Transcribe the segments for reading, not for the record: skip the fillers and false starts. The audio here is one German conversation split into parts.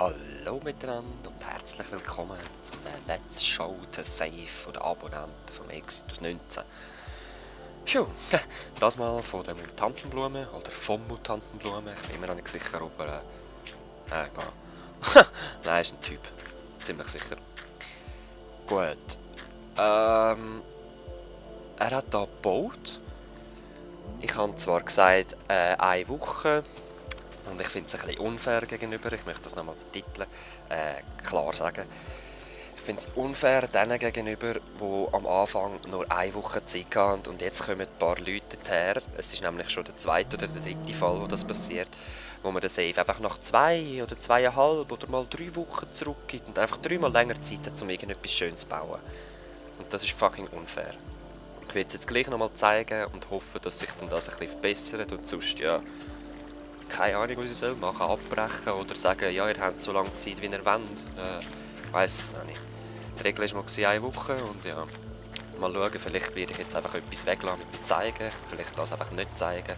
Hallo miteinander und herzlich willkommen zum Let's Show to Save von den Abonnenten vom Exodus 19. Phew, das mal von der Mutantenblume oder vom Mutantenblume. Ich bin mir noch nicht sicher, ob er... Nein, ist ein Typ. Ziemlich sicher. Gut. Er hat da gebaut. Ich habe zwar gesagt, 1 Woche. Und ich finde es ein bisschen unfair gegenüber, ich möchte das nochmal betiteln, klar sagen. Ich finde es unfair denen gegenüber, die am Anfang nur 1 Woche Zeit hatten und jetzt kommen ein paar Leute her. Es ist nämlich schon der 2. oder der 3. Fall, wo das passiert, wo man den Save einfach nach 2 oder 2,5 oder mal 3 Wochen zurückgibt und einfach 3 Mal länger Zeit hat, um irgendetwas Schönes zu bauen. Und das ist fucking unfair. Ich will es jetzt gleich nochmal zeigen und hoffe, dass sich dann das ein bisschen verbessert und sonst, ja... Keine Ahnung, was ich soll machen, abbrechen oder sagen, ja, ihr habt so lange Zeit, wie ihr wollt. Ich weiss es noch nicht. Die Regel war mal 1 Woche und ja, mal schauen, vielleicht werde ich jetzt einfach etwas weglassen mit dem Zeigen, vielleicht das einfach nicht zeigen.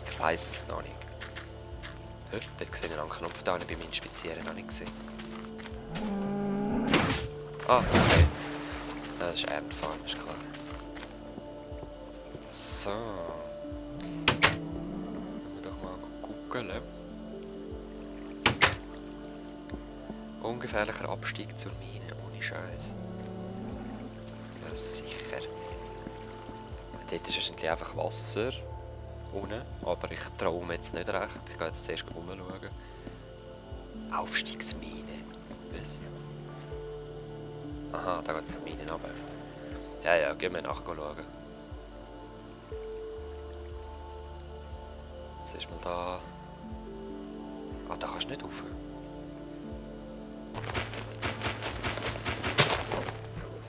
Ich weiss es noch nicht. Dort sehe ich einen Knopf da, beim Inspizieren noch nicht gesehen. Ah, okay. Das ist Erntefahren, ist klar. So. Ungefährlicher Abstieg zur Mine, ohne Scheiß. Ja, sicher. Dort ist wahrscheinlich einfach Wasser unten, aber ich traue mir jetzt nicht recht. Ich gehe jetzt zuerst umschauen. Aufstiegsmine. Was? Aha, da geht es die Mine runter. Ja, gehen wir nachher schauen. Jetzt ist mal da... Ah, da kannst du nicht rauf.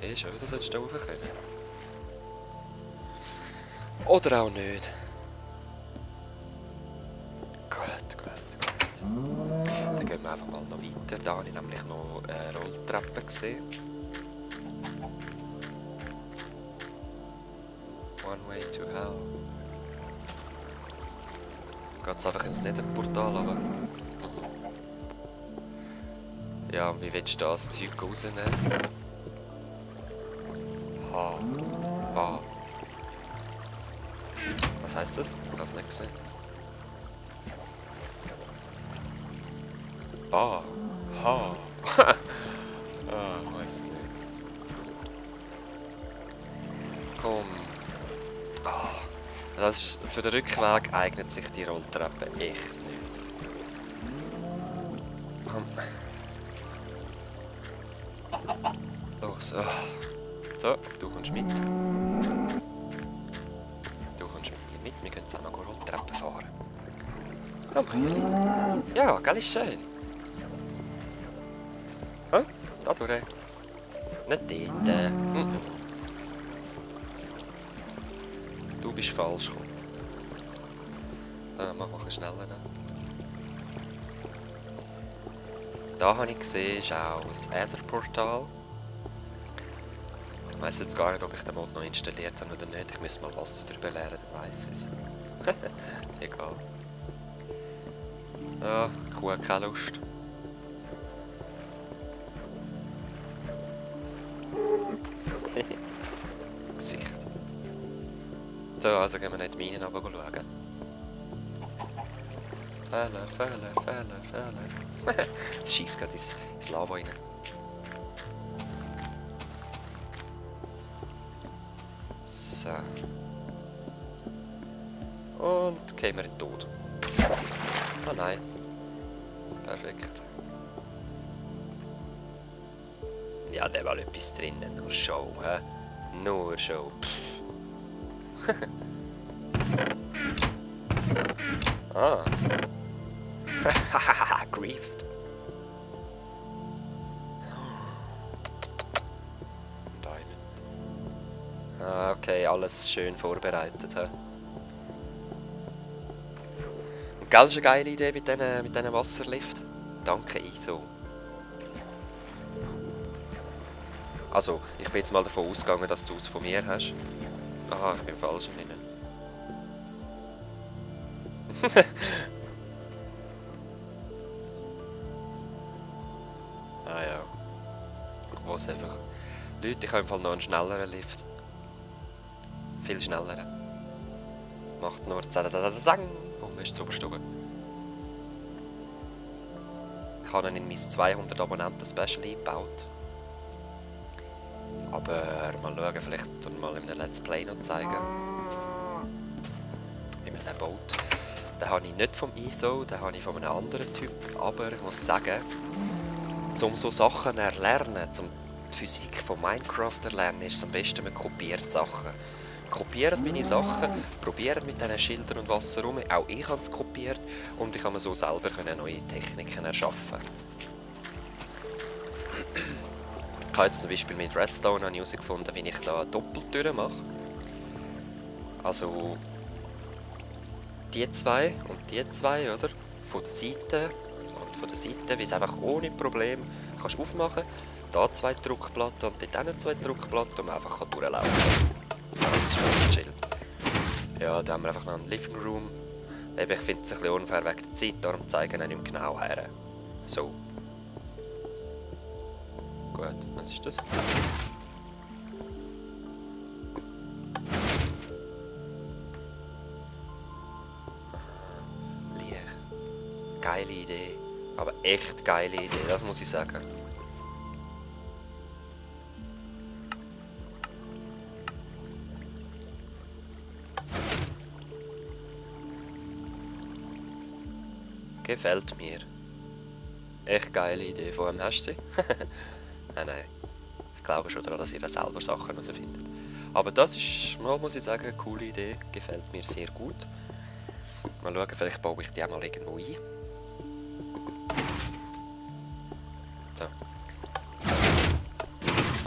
Hey, schon, da solltest du da raufkommen. Oder auch nicht. Gut. Dann gehen wir einfach mal noch weiter. Da habe ich nämlich noch eine Rolltreppe gesehen. One way to hell. Geht's einfach ins Netherportal, aber... Ja, wie willst du das Zeug rausnehmen? Ha. Was heisst das? Ich habe es nicht gesehen. Ha. Weiss nicht. Komm. Das ist, für den Rückweg eignet sich die Rolltreppe echt nicht. Komm. Los. So, du kommst mit. Du kommst mit mir mit. Wir gehen zusammen Rolltreppen fahren. Komm, Kühli. Ja, gell, ist schön. Da durch. Nicht dort. Du bist falsch gekommen. Mach mal ein bisschen schneller. Da habe ich gesehen, ist auch das Ether-Portal. Ich weiss jetzt gar nicht, ob ich den Mod noch installiert habe oder nicht. Ich müsste mal Wasser drüber leeren, dann weiss ich es. Egal. Ja, Kuh hat keine Lust. Gesicht. So, also gehen wir nicht in die Minen runter schauen. Fehler. Es scheisst gerade ins Lava rein. So. Und gehen wir in den Tod. Oh nein. Perfekt. Ja, da war etwas drinnen. Nur Show, hä? Nur Show. Ah. Hahaha, griefed. Diamond. Ah, okay, alles schön vorbereitet. He? Und gell, ist eine geile Idee mit diesen Wasserlift. Danke, Etho. Also, ich bin jetzt mal davon ausgegangen, dass du es von mir hast. Aha, ich bin falsch drin. Ah ja. Wo es einfach... Leute, ich habe im Fall noch einen schnelleren Lift. Viel schneller. Macht nur Zang und ist zur Oberstube. Ich habe ihn in mein 200 Abonnenten-Special eingebaut. Aber mal schauen, vielleicht tun wir mal in einem Let's Play noch zeigen, wie man den baut. Den habe ich nicht vom Etho, den habe ich von einem anderen Typ. Aber ich muss sagen, um so Sachen zu erlernen, um die Physik von Minecraft zu erlernen, ist es am besten, man kopiert Sachen. Kopiert meine Sachen, probiert mit diesen Schildern und Wasser rum. Auch ich habe es kopiert und ich kann mir so selber neue Techniken erschaffen. Ich habe jetzt zum Beispiel mit Redstone herausgefunden, wie ich da Doppeltüren mache. Also die zwei und die zwei, oder? Von der Seite und von der Seite, wie es einfach ohne Problem kannst aufmachen. Da 2 Druckplatten und dort 2 Druckplatten und man einfach durchlaufen kann. Das ist voll chill. Ja, da haben wir einfach noch einen Living Room. Ich finde es ein bisschen unfair wegen der Zeit, darum zeigen wir nicht mehr genau her. So. Gut, was ist das? Licht. Geile Idee. Aber echt geile Idee, das muss ich sagen. Gefällt mir. Echt geile Idee. Von wem hast du sie? Nein. Ich glaube schon daran, dass ihr da selber Sachen herausfindet. Aber das ist, mal muss ich sagen, eine coole Idee. Gefällt mir sehr gut. Mal schauen, vielleicht baue ich die auch mal irgendwo ein. So.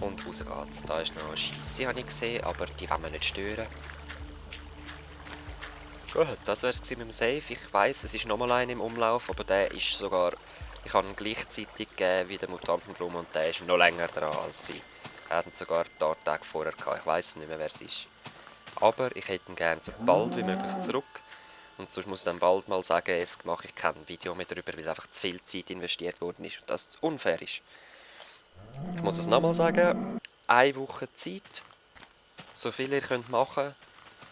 Und raus geht's. Da ist noch eine Scheisse, habe ich gesehen, aber die wollen wir nicht stören. Gut, das wäre es mit dem Safe. Ich weiss, es ist nochmal einer im Umlauf, aber der ist sogar... Ich habe ihn gleichzeitig gegeben wie der Mutantenblume und der ist noch länger dran als sie. Er hat ihn sogar ein paar Tage vorher gehabt. Ich weiss nicht mehr, wer es ist. Aber ich hätte ihn gerne so bald wie möglich zurück. Und sonst muss ich dann bald mal sagen, jetzt mache ich kein Video mehr darüber, weil einfach zu viel Zeit investiert worden ist und das zu unfair ist. Ich muss es nochmal sagen, 1 Woche Zeit, so viel ihr könnt machen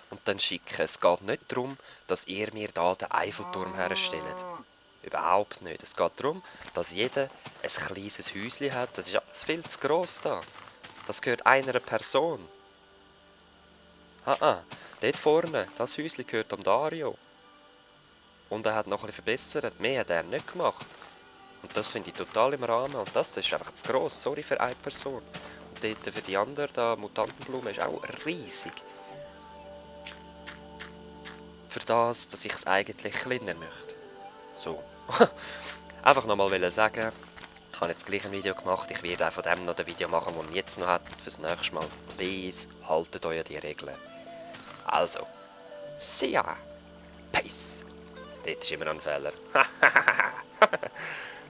und dann schicken. Es geht nicht darum, dass ihr mir da den Eiffelturm herstellt. Überhaupt nicht. Es geht darum, dass jeder ein kleines Häuschen hat. Das ist alles viel zu gross da. Das gehört einer Person. Dort vorne, das Häuschen gehört dem Dario. Und er hat noch ein bisschen verbessert. Mehr hat er nicht gemacht. Und das finde ich total im Rahmen. Und das ist einfach zu gross. Sorry für eine Person. Und dort für die andere, da Mutantenblume, ist auch riesig. Für das, dass ich es eigentlich kleiner möchte. So. Einfach nochmal sagen, ich habe jetzt gleich ein Video gemacht. Ich werde auch von dem noch ein Video machen, das ich jetzt noch hat. Fürs nächste Mal. Please, haltet euch an die Regeln. Also, see ya. Peace. Dort ist immer noch ein Fehler.